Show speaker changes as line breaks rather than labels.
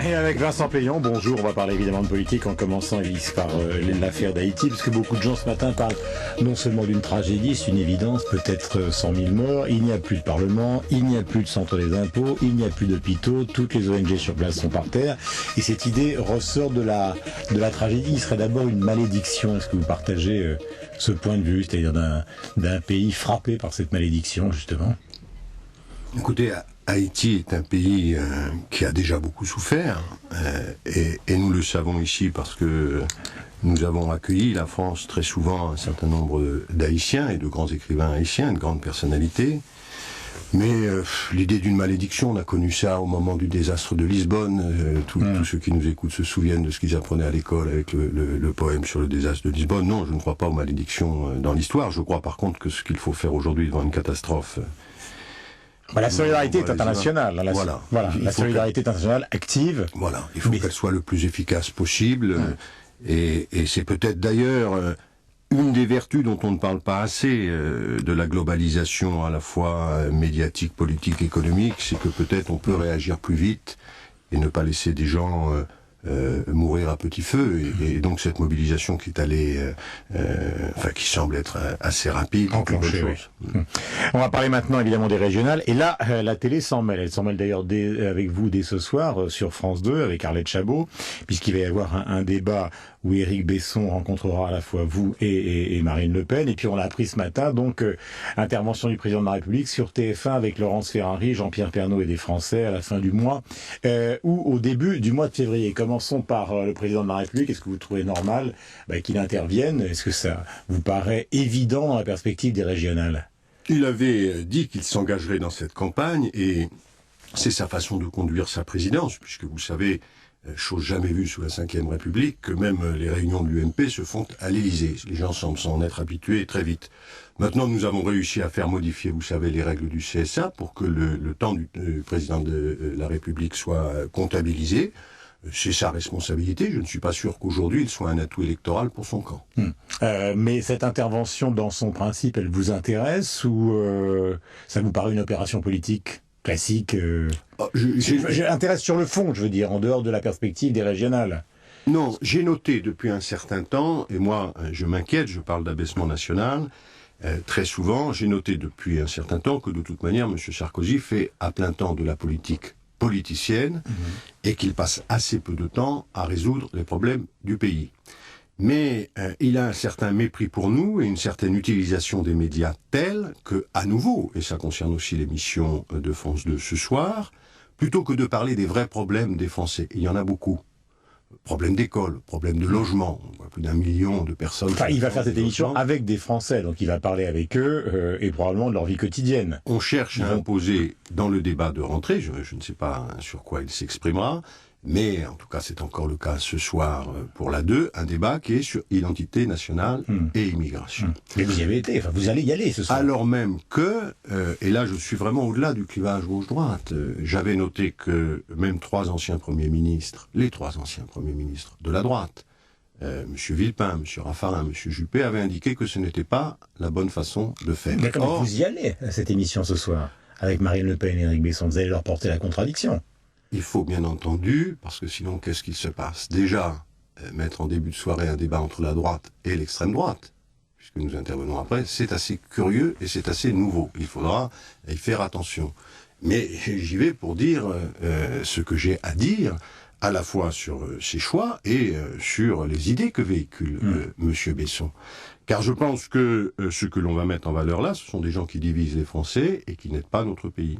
Et avec Vincent Payon, bonjour, on va parler évidemment de politique en commençant Élise par l'affaire d'Haïti, parce que beaucoup de gens ce matin parlent non seulement d'une tragédie, c'est une évidence, peut-être 100 000 morts, il n'y a plus de parlement, il n'y a plus de centre des impôts, il n'y a plus d'hôpitaux, toutes les ONG sur place sont par terre, et cette idée ressort de la tragédie. Il serait d'abord une malédiction. Est-ce que vous partagez ce point de vue, c'est-à-dire d'un pays frappé par cette malédiction, justement?
Écoutez, Haïti est un pays qui a déjà beaucoup souffert, et nous le savons ici parce que nous avons accueilli, la France, très souvent un certain nombre d'Haïtiens et de grands écrivains haïtiens, de grandes personnalités. Mais l'idée d'une malédiction, on a connu ça au moment du désastre de Lisbonne. Tous ceux qui nous écoutent se souviennent de ce qu'ils apprenaient à l'école avec le poème sur le désastre de Lisbonne. Non, je ne crois pas aux malédictions dans l'histoire. Je crois par contre que ce qu'il faut faire aujourd'hui devant une catastrophe...
la solidarité est internationale.
Voilà.
La solidarité est internationale active.
Voilà, il faut qu'elle soit le plus efficace possible. Et c'est peut-être d'ailleurs une des vertus dont on ne parle pas assez de la globalisation à la fois médiatique, politique, économique, c'est que peut-être on peut réagir plus vite et ne pas laisser des gens mourir à petit feu. Et donc cette mobilisation qui est allée, qui semble être assez rapide,
enclenchée. Oui. On va parler maintenant évidemment des régionales. Et là, la télé s'en mêle. Elle s'en mêle d'ailleurs avec vous dès ce soir sur France 2 avec Arlette Chabot, puisqu'il va y avoir un débat où Éric Besson rencontrera à la fois vous et Marine Le Pen. Et puis on l'a appris ce matin, donc intervention du président de la République sur TF1 avec Laurence Ferrari, Jean-Pierre Pernaut et des Français à la fin du mois, ou au début du mois de février. Commençons par le président de la République. Est-ce que vous trouvez normal qu'il intervienne? Est-ce que ça vous paraît évident dans la perspective des régionales?
Il avait dit qu'il s'engagerait dans cette campagne et c'est sa façon de conduire sa présidence, puisque vous savez, chose jamais vue sous la Ve République, que même les réunions de l'UMP se font à l'Élysée. Les gens semblent s'en être habitués très vite. Maintenant, nous avons réussi à faire modifier, vous savez, les règles du CSA pour que le temps du président de la République soit comptabilisé. C'est sa responsabilité. Je ne suis pas sûr qu'aujourd'hui, il soit un atout électoral pour son camp.
Mais cette intervention, dans son principe, elle vous intéresse ou ça vous paraît une opération politique classique J'intéresse sur le fond, je veux dire, en dehors de la perspective des régionales.
Non, j'ai noté depuis un certain temps, et moi, je m'inquiète, je parle d'abaissement national, très souvent, j'ai noté depuis un certain temps que de toute manière, M. Sarkozy fait à plein temps de la politique politicienne et qu'il passe assez peu de temps à résoudre les problèmes du pays. Mais il a un certain mépris pour nous et une certaine utilisation des médias telle que, à nouveau, et ça concerne aussi l'émission de France 2 ce soir, plutôt que de parler des vrais problèmes des Français, il y en a beaucoup. Problèmes d'école, problèmes de logement, on voit plus d'1 million de personnes...
Enfin, il va faire cette émission avec des Français, donc il va parler avec eux et probablement de leur vie quotidienne.
On cherche à imposer dans le débat de rentrée, je ne sais pas sur quoi il s'exprimera, mais en tout cas c'est encore le cas ce soir pour la 2, un débat qui est sur identité nationale et immigration.
Mais vous y avez été, vous allez y aller ce soir.
Alors même que, et là je suis vraiment au-delà du clivage gauche-droite, j'avais noté que même les trois anciens premiers ministres de la droite, M. Villepin, M. Raffarin, M. Juppé, avaient indiqué que ce n'était pas la bonne façon de faire.
Mais comment vous y allez à cette émission ce soir, avec Marine Le Pen et Éric Besson, vous allez leur porter la contradiction?
Il faut bien entendu, parce que sinon qu'est-ce qu'il se passe? Déjà, mettre en début de soirée un débat entre la droite et l'extrême droite, puisque nous intervenons après, c'est assez curieux et c'est assez nouveau. Il faudra y faire attention. Mais j'y vais pour dire ce que j'ai à dire, à la fois sur ses choix et sur les idées que véhicule M. Besson. Car je pense que ce que l'on va mettre en valeur là, ce sont des gens qui divisent les Français et qui n'aident pas notre pays.